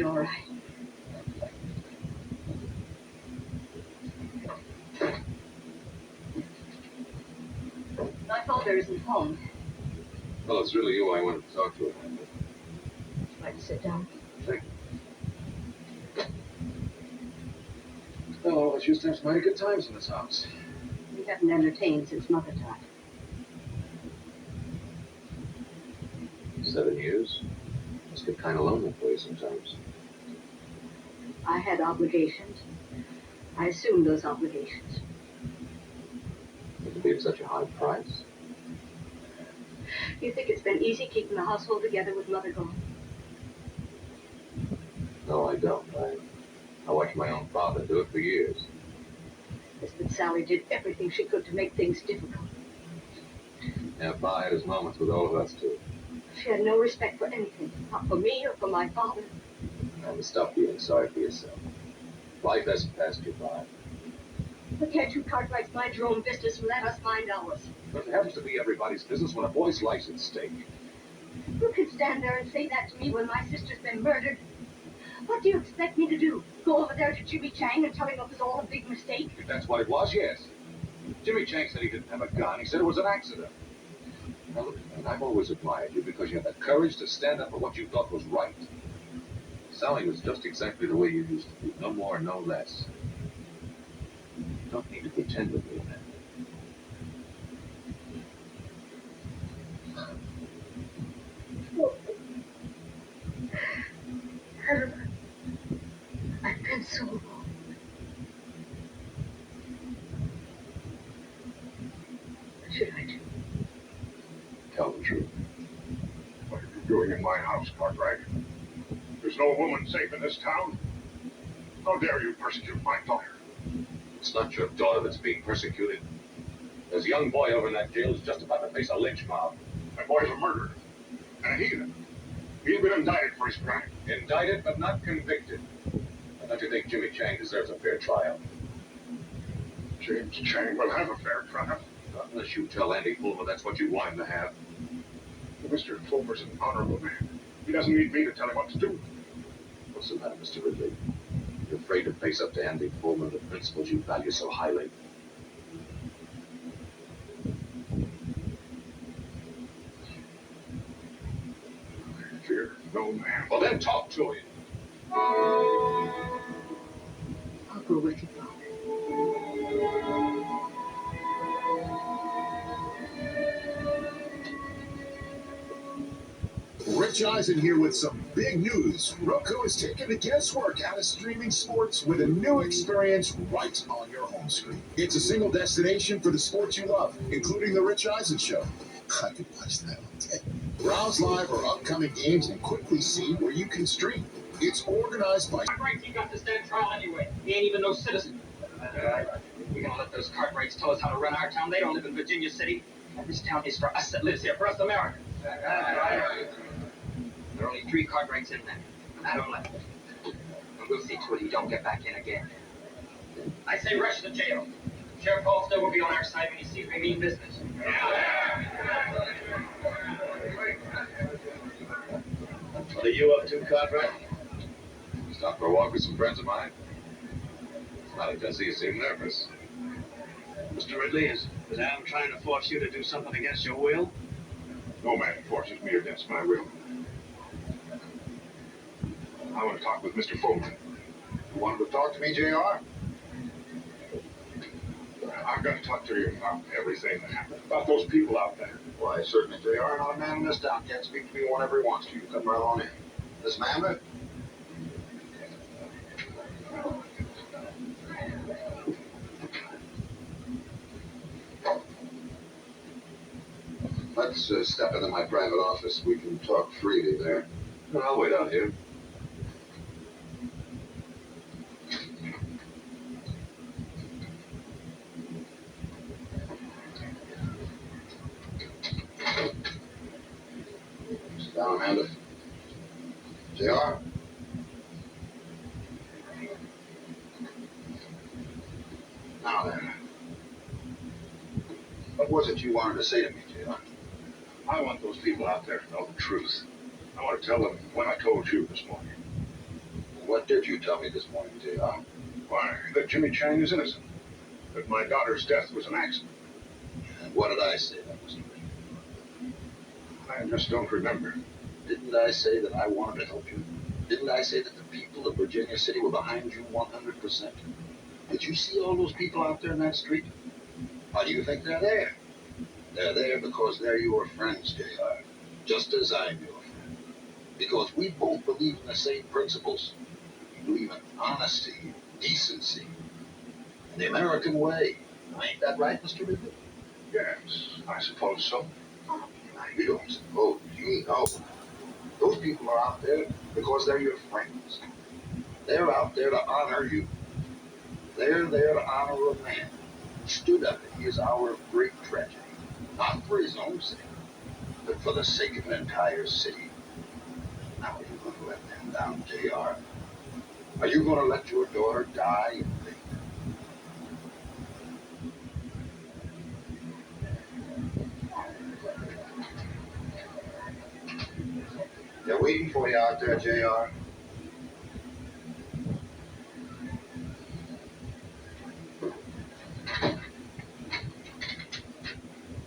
be all right. My father isn't home. Well, it's really you I wanted to talk to about. Would you like to sit down? Thank you. Oh, it used to have some mighty good times in this house. We haven't entertained since Mother died. 7 years? Must get kind of lonely for you sometimes. I had obligations. I assumed those obligations. It could be at such a high price. You think it's been easy keeping the household together with Mother gone? No, I don't. I watched my own father do it for years. Yes, but Sally did everything she could to make things difficult. Yeah, Pa had his moments with all of us, too. She had no respect for anything, not for me or for my father. And stop being sorry for yourself. Life hasn't passed you by. But can't you Cartwrights mind your own business and let us mind ours? But it happens to be everybody's business when a boy's life's at stake. You can stand there and say that to me when my sister's been murdered. What do you expect me to do? Go over there to Jimmy Chang and tell him it was all a big mistake? If that's what it was, yes. Jimmy Chang said he didn't have a gun. He said it was an accident. Now look, man, I've always admired you because you had the courage to stand up for what you thought was right. Sally was just exactly the way you used to be. No more, no less. You don't need to pretend with me, man. I've been so wrong. What should I do? Tell the truth. What are you doing in my house, Cartwright? There's no woman safe in this town. How dare you persecute my daughter? It's not your daughter that's being persecuted. There's a young boy over in that jail who's just about to face a lynch mob. That boy's a murderer. And a heathen. He's been indicted for his crime. Indicted but not convicted. I don't you think Jimmy Chang deserves a fair trial? James Chang will have a fair trial. Not unless you tell Andy Fulmer that's what you want him to have. Mr. Fulmer's an honorable man. He doesn't need me to tell him what to do. What's the matter, Mr. Ridley? You're afraid to face up to Andy Fulmer and the principles you value so highly. I fear no man. Well, then talk to him. I'll go with you, Father. Rich Eisen here with some big news. Roku is taking the guesswork out of streaming sports with a new experience right on your home screen. It's a single destination for the sports you love, including The Rich Eisen Show. I could watch that all day. Browse live or upcoming games and quickly see where you can stream. It's organized by... Cartwright, he got to stand trial anyway. He ain't even no citizen. We're gonna let those Cartwrights tell us how to run our town. They don't live in Virginia City. This town is for us that lives here, for us Americans. There are only 3 Cartwrights in there, and I don't let them. And we'll see to it he don't get back in again. I say rush the jail. Sheriff Halstead will be on our side when he sees we mean business. What are you up to, Cartwright? Stop for a walk with some friends of mine. It's not because you seem nervous. Mr. Ridley, is Adam trying to force you to do something against your will? No man forces me against my will. I want to talk with Mr. Fulton. You wanted to talk to me, J.R.? I'm going to talk to you about everything that happened, about those people out there. Why, certainly, J.R. Not a man in this town can't speak to me whenever he wants to. You come right on in. Miss Mammoth? Let's step into my private office. We can talk freely there. I'll wait out here. Sit down, Amanda. J.R.? Now then. What was it you wanted to say to me, J.R.? I want those people out there to know the truth. I want to tell them what I told you this morning. What did you tell me this morning, J.R.? Why, that Jimmy Chang is innocent. That my daughter's death was an accident. And what did I say that was? I just don't remember. Didn't I say that I wanted to help you? Didn't I say that the people of Virginia City were behind you 100%? Did you see all those people out there in that street? Why do you think they're there? They're there because they're your friends, J.R. Just as I'm your friend. Because we both believe in the same principles. We believe in honesty, decency, and the American way. Ain't that right, Mr. Ridley? Yes, I suppose so. Now, you don't suppose. You know. Those people are out there because they're your friends. They're out there to honor you. They're there to honor a man who stood up in his hour of great tragedy. Not for his own sake, but for the sake of an entire city. Now, are you going to let them down, J.R.? Are you going to let your daughter die in vain? They're waiting for you out there, J.R.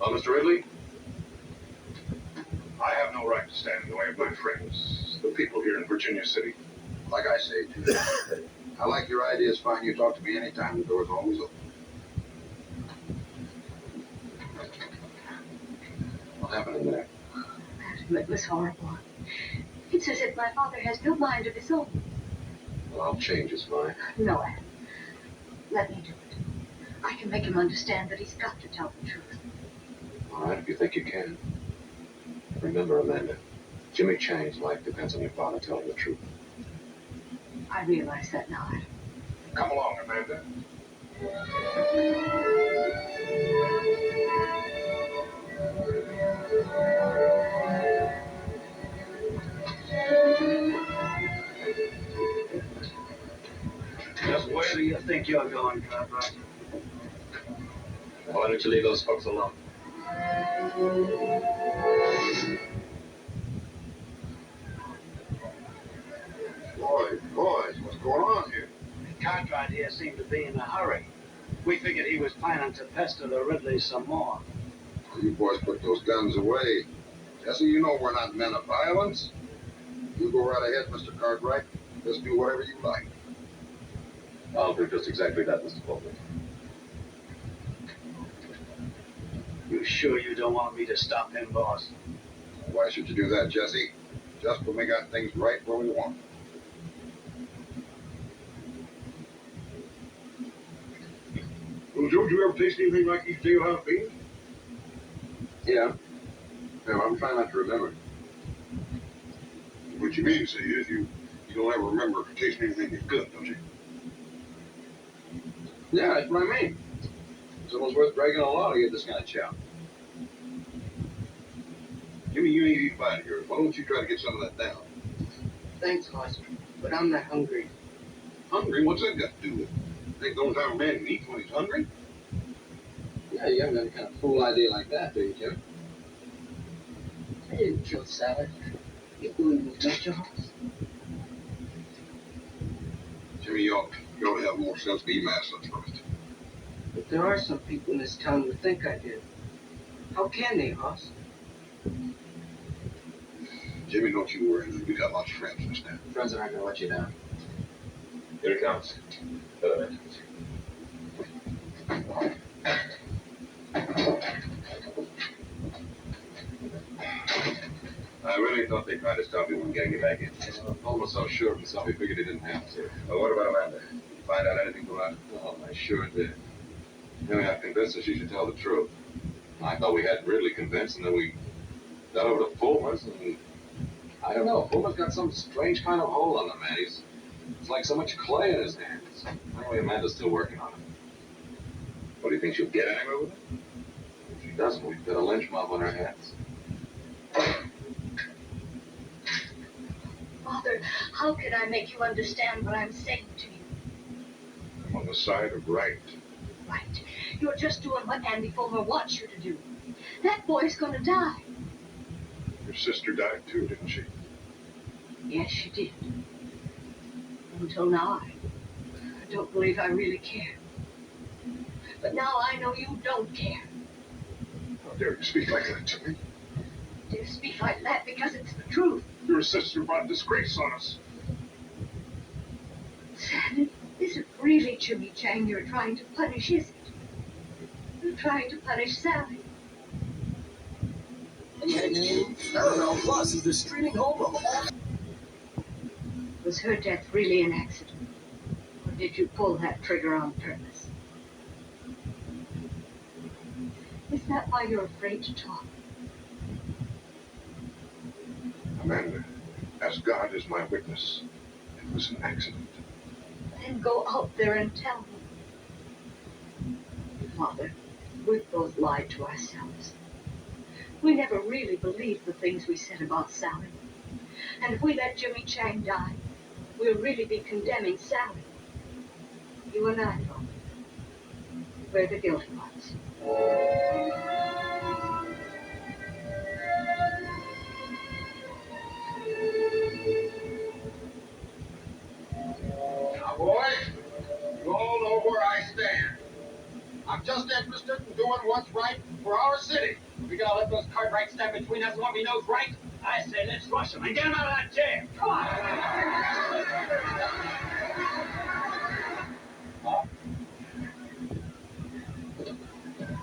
Well, Mr. Ridley? I have no right to stand in the way of my friends, the people here in Virginia City. Like I say, J.R. I like your ideas, fine. You talk to me anytime. The door's always open. What happened in there? It was horrible. It's as if my father has no mind of his own. Well, I'll change his mind. No, Adam. Let me do it. I can make him understand that he's got to tell the truth. All right, if you think you can. Remember, Amanda, Jimmy Chang's life depends on your father telling the truth. I realize that now, Adam. Come along, Amanda. Just where do you think you're going, Cartwright? Why don't you leave those folks alone? Boys, what's going on here? Cartwright here seemed to be in a hurry. We figured he was planning to pester the Ridleys some more. You boys put those guns away. Jesse, you know we're not men of violence. You go right ahead, Mr. Cartwright. Just do whatever you like. I'll do just exactly that, Mr. Baldwin. You sure you don't want me to stop him, boss? Why should you do that, Jesse? Just when we got things right where we want them. Well, George, you ever taste anything like these jailhouse beans? Yeah. No, I'm trying not to remember. What you mean to say is you don't ever remember tasting anything that's good, don't you? Yeah, that's what I mean. It's almost worth breaking a law to get this kind of chow. Jimmy, you ain't eat fine here. Why don't you try to get some of that down? Thanks, Hoss, but I'm not hungry. Hungry? What's that got to do with it? Think the only time a man can eat when he's hungry? Yeah, you haven't got any kind of fool idea like that, do you, Jim? I didn't kill Sally. You believe me, don't you, Hoss? Jimmy, you ought to have more sense to eat myself first. But there are some people in this town who think I did. How can they, Hoss? Jimmy, don't you worry. We got lots of friends in this town. Friends are not going to let you down. Here it comes. I really thought they tried to stop you from getting you back in. Paul was so sure of himself, he figured he didn't have to. Well, what about Amanda? Did you find out anything from her? Oh, I sure did. Anyway, I convinced her she should tell the truth. I thought we had Ridley convinced, and then we got over to Fulmer's, and I don't know. Fulmer's got some strange kind of hold on him, man. It's like so much clay in his hands. Anyway, Amanda's still working on it. What, do you think she'll get anywhere with it? If she doesn't, we've got a lynch mob on our hands. Father, how can I make you understand what I'm saying to you? I'm on the side of right. Right. You're just doing what Andy Fulmer wants you to do. That boy's gonna die. Your sister died too, didn't she? Yes, she did. Until now, I don't believe I really cared. But now I know you don't care. How dare you speak like that to me? You speak like that because it's the truth. Your sister brought disgrace on us. Sam, is it really Jimmy Chang you're trying to punish, is it? You're trying to punish Sally. Paramount Plus is the streaming home of all. Was her death really an accident? Or did you pull that trigger on purpose? Is that why you're afraid to talk? Amanda, as God is my witness, it was an accident. Then go out there and tell me. Father, we've both lied to ourselves. We never really believed the things we said about Sally. And if we let Jimmy Chang die, we'll really be condemning Sally. You and I, Father. We're the guilty ones. Now, boys, you all know where I stand. I'm just interested in doing what's right for our city. We gotta let those Cartwrights stand between us and what we know's right. I say let's rush them and get them out of that jail. Come on.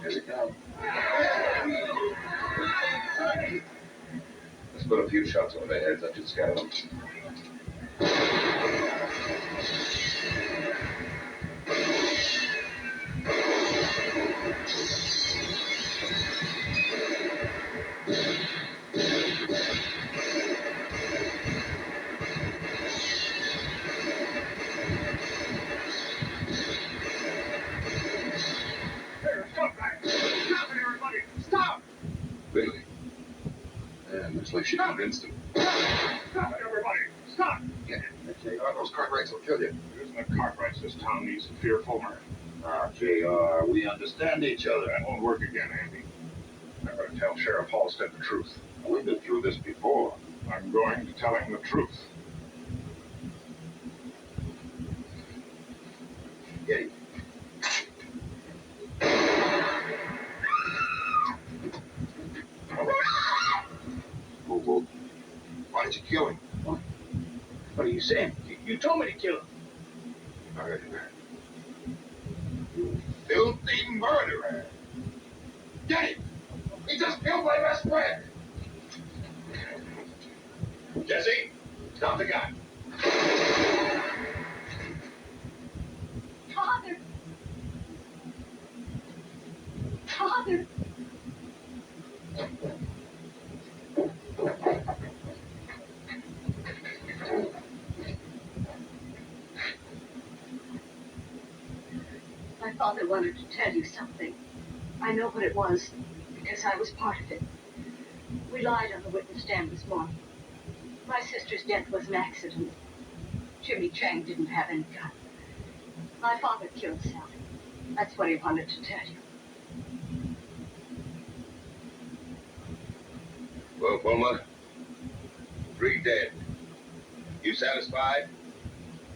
Here they come. Let's put a few shots over their heads. That should scare them. Here, stop that! Stop it, everybody! Stop! Really? Yeah, looks like she convinced him. Stop it, everybody! Stop! Yeah, those Cartwrights will kill you. It isn't the Cartwrights this town needs a fearful man. Ah, JR, we understand each other. That won't work again, Andy. I'm going to tell Sheriff Halstead the truth. We've been through this before. I'm going to tell him the truth. Get him. Whoa. Why did you kill him? What are you saying? You told me to kill him. I heard you. You filthy murderer! Get him! He just killed my best friend! Jesse, stop the gun! Father! Father! My father wanted to tell you something. I know what it was, because I was part of it. We lied on the witness stand this morning. My sister's death was an accident. Jimmy Chang didn't have any gun. My father killed Sally. That's what he wanted to tell you. Well, Bulma, 3 dead. You satisfied?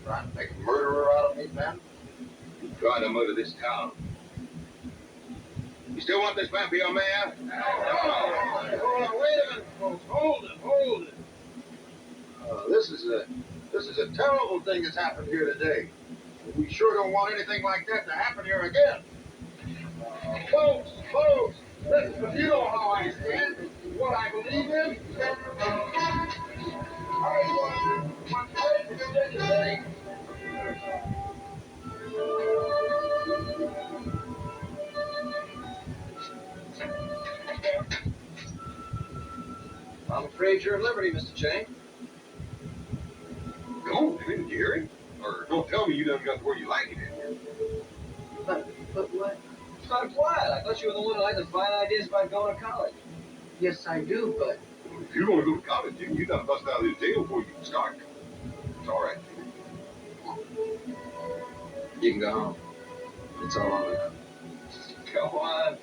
Trying to make a murderer out of me, man? You trying to murder this town. You still want this man for your mayor? Hold on, wait a minute, folks. Hold it. This is a terrible thing that's happened here today. We sure don't want anything like that to happen here again. Folks, listen, you know how I stand, what I believe in. I want Virginia City. I'm afraid you're at liberty, Mr. Chang. No, didn't you hear him? Or don't tell me you done got where you like it in here. But what? It's kind of quiet. I thought you were the one who had the fine ideas about going to college. Yes, I do, but If you're going to go to college, Jim, you done bust out of this jail before you can start. It's all right. You can go home. It's all over. Come on.